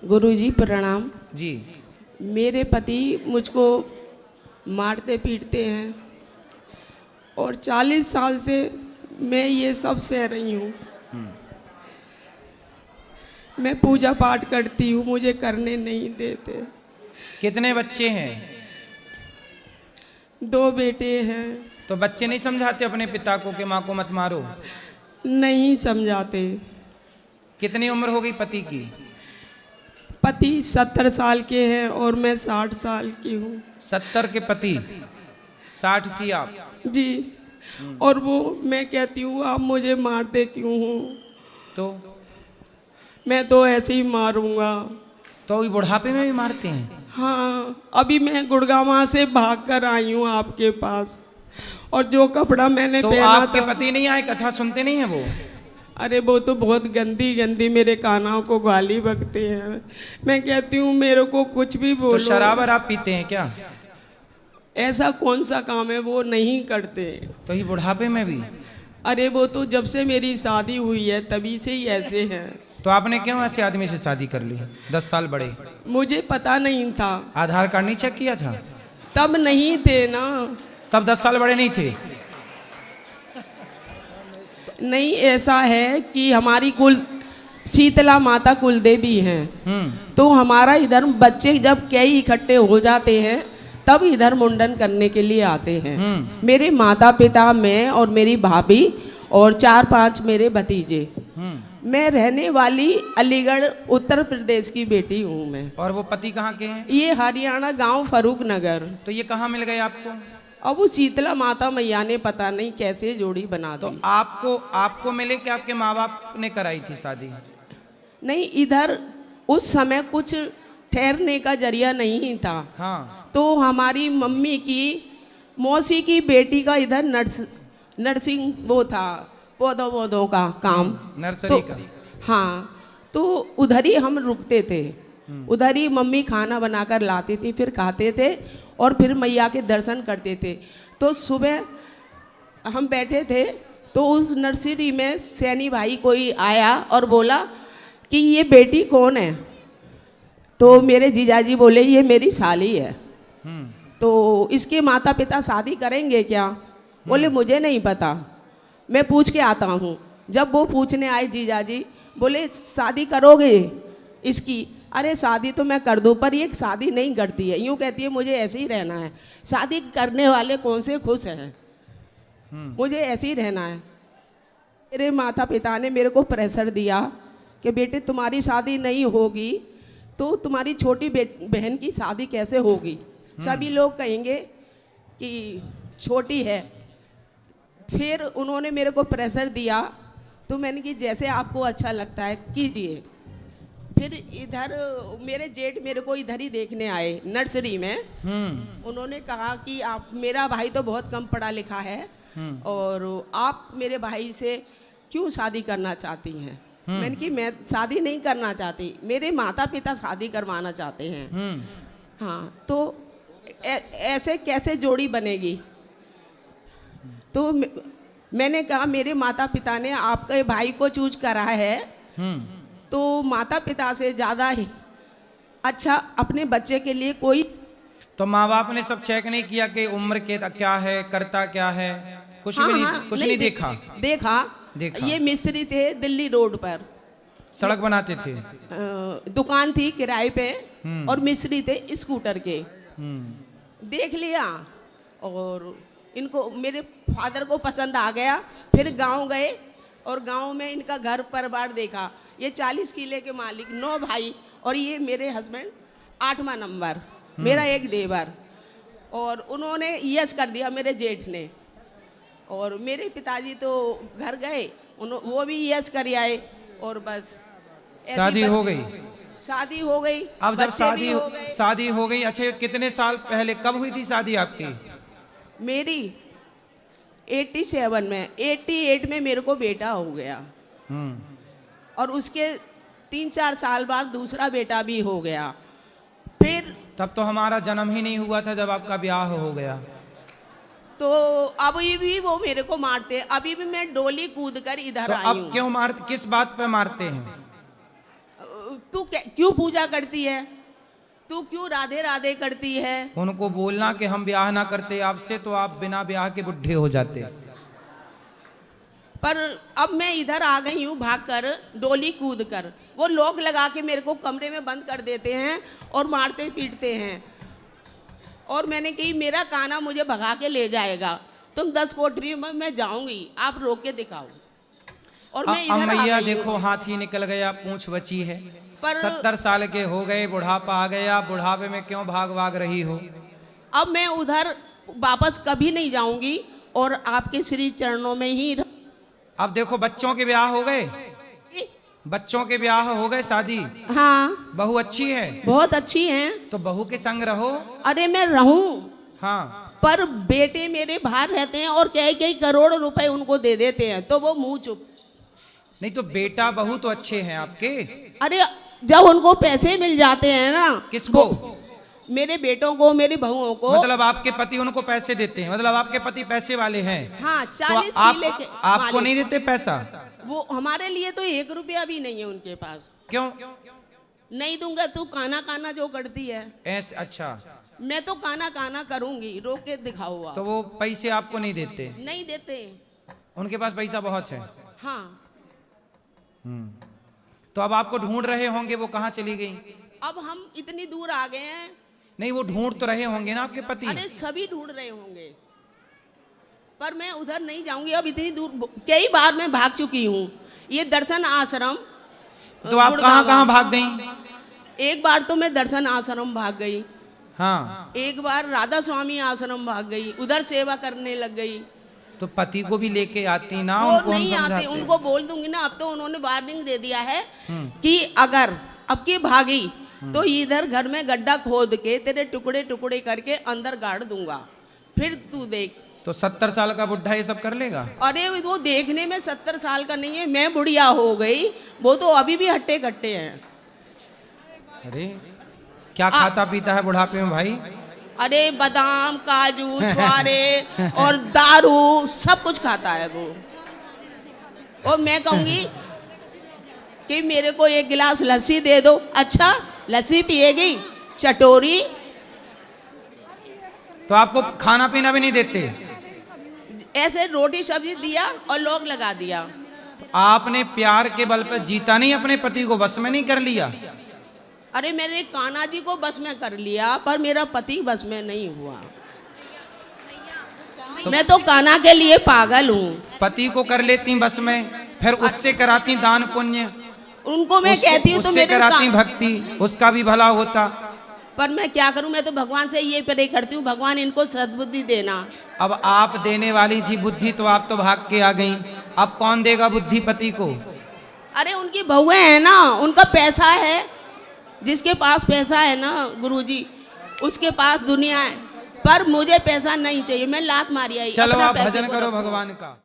गुरुजी प्रणाम जी। मेरे पति मुझको मारते पीटते हैं और 40 साल से मैं ये सब सह रही हूँ। मैं पूजा पाठ करती हूँ, मुझे करने नहीं देते। कितने बच्चे हैं? 2 बेटे हैं। तो बच्चे नहीं समझाते अपने पिता को कि माँ को मत मारो? नहीं समझाते। कितनी उम्र हो गई पति की? पति 70 साल के हैं और मैं 60 साल की हूँ। 70 के पति, 60 की आप? जी। और वो मैं कहती हूँ आप मुझे मारते क्यों हो? तो मैं तो ऐसे ही मारूंगा। तो अभी बुढ़ापे में भी मारते हैं? हाँ, अभी मैं गुड़गांव से भाग कर आई हूँ आपके पास, और जो कपड़ा मैंने तो पहना आपके था, पति नहीं आए? कथा सुनते नहीं है वो? अरे वो तो बहुत गंदी गंदी मेरे कानों को गाली बकते हैं। मैं कहती हूँ मेरे को कुछ भी बोलो। तो शराब आप पीते हैं क्या? ऐसा कौन सा काम है, वो नहीं करते। तो ये बुढ़ापे में भी? अरे वो तो जब से मेरी शादी हुई है तभी से ही ऐसे हैं। तो आपने क्यों ऐसे आदमी से शादी कर ली? 10 साल बड़े। मुझे पता नहीं था। आधार कार्ड नहीं चेक किया था? तब नहीं थे ना। तब 10 साल बड़े नहीं थे? नहीं, ऐसा है कि हमारी कुल शीतला माता कुल देवी हैं। तो हमारा इधर बच्चे जब कई इकट्ठे हो जाते हैं तब इधर मुंडन करने के लिए आते हैं। मेरे माता पिता, मैं और मेरी भाभी और 4-5 मेरे भतीजे। मैं रहने वाली अलीगढ़ उत्तर प्रदेश की बेटी हूँ मैं। और वो पति कहाँ के हैं? ये हरियाणा गांव फरूक नगर। तो ये कहाँ मिल गए आपको? अब वो शीतला माता मैया ने पता नहीं कैसे जोड़ी बना दी। तो आपको मिले कि आपके माँ बाप ने कराई थी शादी? नहीं, इधर उस समय कुछ ठहरने का जरिया नहीं था। हाँ। तो हमारी मम्मी की मौसी की बेटी का इधर नर्सिंग वो था, पौधों का काम, नर्सरी का। हाँ, तो उधर ही हम रुकते थे। उधर ही मम्मी खाना बनाकर लाती थी, फिर खाते थे और फिर मैया के दर्शन करते थे। तो सुबह हम बैठे थे तो उस नर्सरी में सैनी भाई कोई आया और बोला कि ये बेटी कौन है? तो मेरे जीजाजी बोले ये मेरी साली है। तो इसके माता पिता शादी करेंगे क्या? बोले मुझे नहीं पता, मैं पूछ के आता हूँ। जब वो पूछने आए जीजाजी, बोले शादी करोगे इसकी? अरे शादी तो मैं कर दूँ, पर ये शादी नहीं करती है, यूँ कहती है मुझे ऐसे ही रहना है। शादी करने वाले कौन से खुश हैं? मुझे ऐसे ही रहना है। मेरे माता पिता ने मेरे को प्रेशर दिया कि बेटे तुम्हारी शादी नहीं होगी तो तुम्हारी छोटी बहन की शादी कैसे होगी? सभी लोग कहेंगे कि छोटी है। फिर उन्होंने मेरे को प्रेशर दिया तो मैंने कि जैसे आपको अच्छा लगता है कीजिए। फिर इधर मेरे जेठ मेरे को इधर ही देखने आए नर्सरी में। उन्होंने कहा कि आप, मेरा भाई तो बहुत कम पढ़ा लिखा है और आप मेरे भाई से क्यों शादी करना चाहती हैं? मैंने कि मैं शादी नहीं करना चाहती, मेरे माता पिता शादी करवाना चाहते हैं। हाँ, तो ऐसे कैसे जोड़ी बनेगी? तो मैंने कहा मेरे माता पिता ने आपके भाई को चूज करा है तो माता पिता से ज़्यादा ही अच्छा अपने बच्चे के लिए कोई। तो माँ बाप ने सब चेक नहीं किया कि उम्र के क्या है, करता क्या है? कुछ भी नहीं, कुछ नहीं देखा? देखा। ये मिस्त्री थे दिल्ली रोड पर, सड़क बनाते थे। दुकान थी किराए पे और मिस्त्री थे स्कूटर के। देख लिया और इनको, मेरे फादर को पसंद आ गया। फिर गांव गए और गांव में इनका घर परिवार देखा। ये 40 किले के मालिक, 9 भाई, और ये मेरे हस्बैंड 8वां नंबर, मेरा एक देवर। और उन्होंने यस कर दिया मेरे जेठ ने। और मेरे पिताजी तो घर गए, वो भी यस कर आए और बस शादी हो गई। शादी हो गई। अब जब शादी हो गई, अच्छा कितने साल पहले, कब हुई थी शादी आपकी? मेरी 87 में, 88 में मेरे को बेटा हो गया और उसके 3-4 साल बाद दूसरा बेटा भी हो गया। फिर तब तो हमारा जन्म ही नहीं हुआ था जब आपका ब्याह हो गया। तो अभी भी वो मेरे को मारते, अभी भी मैं डोली कूद कर इधर तो आई हूँ। अब क्यों मारते, किस बात पे मारते हैं? तू क्यों पूजा करती है, तू क्यों राधे राधे करती है। उनको बोलना कि हम ब्याह ना करते आपसे तो आप बिना ब्याह के बुढ़े हो जाते। पर अब मैं इधर आ गई हूँ भाग कर, डोली कूद कर। वो लोग लगा के मेरे को कमरे में बंद कर देते हैं और मारते पीटते हैं। और मैंने कही मेरा काना मुझे भगा के ले जाएगा, तुम 10 कोठरी में मैं जाऊंगी, आप रोक के दिखाओ। और मैं इधर आ मैया गई देखो हूँ। हाथी निकल गया, पूंछ बची है। पर 70 साल के हो गए, बुढ़ापा आ गया, बुढ़ापे में क्यों भाग भाग रही हो। अब मैं उधर वापस कभी नहीं जाऊंगी और आपके श्री चरणों में ही अब देखो बच्चों के ब्याह हो गए, बच्चों के ब्याह हो गए, शादी। हाँ बहू अच्छी है, बहुत अच्छी हैं। तो बहू के संग रहो। अरे मैं रहूं, हाँ पर बेटे मेरे बाहर रहते हैं और कई करोड़ रुपए उनको दे देते हैं, तो वो मुंह चुप। नहीं तो बेटा बहू तो अच्छे हैं आपके। अरे जब उनको पैसे मिल जाते हैं ना। किसको? मेरे बेटों को, मेरी बहुओं को। मतलब आपके पति उनको पैसे देते हैं, मतलब आपके पति पैसे वाले हैं। हाँ, तो 40 किले के आपको मालिक। नहीं देते पैसा? वो हमारे लिए तो 1 रुपया भी नहीं है उनके पास। क्यों? नहीं दूंगा, तू काना काना जो करती है ऐसे? अच्छा, मैं तो काना काना करूंगी, रोक के दिखाओ आप। तो वो पैसे आपको नहीं देते? नहीं देते। उनके पास पैसा बहुत है। हाँ। तो अब आपको ढूंढ रहे होंगे, वो कहाँ चली गई? अब हम इतनी दूर आ गए हैं। नहीं, वो ढूंढ तो रहे होंगे ना आपके पति। अरे सभी ढूंढ रहे होंगे, पर मैं उधर नहीं जाऊंगी। अब इतनी दूर कई बार मैं भाग चुकी हूँ। ये दर्शन आश्रम। तो आप कहाँ कहाँ भाग गई? एक बार तो मैं दर्शन आश्रम भाग गई। हाँ। एक बार राधा स्वामी आश्रम भाग गई, उधर सेवा करने लग गई। तो पति को भी लेके आती ना, वो उनको हम नहीं आते, समझाते। उनको बोल दूंगी ना। अब तो उन्होंने वार्निंग दे दिया है कि अगर अब की भागी तो इधर घर में गड्ढा खोद के तेरे टुकड़े टुकड़े करके अंदर गाड़ दूंगा, फिर तू देख। तो 70 साल का बुढ़ा ये सब कर लेगा? अरे वो देखने में 70 साल का नहीं है, मैं बुढ़िया हो गई, वो तो अभी भी हट्टे कट्टे हैं। अरे क्या खाता पीता है बुढ़ापे में भाई? अरे बादाम, काजू, छुआरे और दारू सब कुछ खाता है वो। और मैं कहूंगी कि मेरे को 1 गिलास लस्सी दे दो। अच्छा, लस्सी पिएगी? चटोरी। तो आपको खाना पीना भी नहीं देते? ऐसे रोटी सब्जी दिया और लोग लगा दिया। आपने प्यार के बल पर जीता नहीं, अपने पति को बस में नहीं कर लिया? अरे मेरे कान्हा जी को बस में कर लिया, पर मेरा पति बस में नहीं हुआ। मैं तो कान्हा के लिए पागल हूँ। पति को कर लेती बस में, फिर उससे कराती दान पुण्य, उनको मैं कहती हूँ तो उससे मेरे कराती भक्ति, उसका भी भला होता। पर मैं क्या करूं, मैं तो भगवान से ये प्रे करती हूँ, भगवान इनको सद्बुद्धि देना। अब आप देने वाली थी बुद्धि, तो आप तो भाग के आ गई। अब कौन देगा बुद्धि पति को? अरे उनकी बहुएं हैं ना, उनका पैसा है। जिसके पास पैसा है ना गुरुजी, उसके पास दुनिया है। पर मुझे पैसा नहीं चाहिए, मैं लात मारी आई। चलो अपना आप पैसे भजन को करो रखो। भगवान का।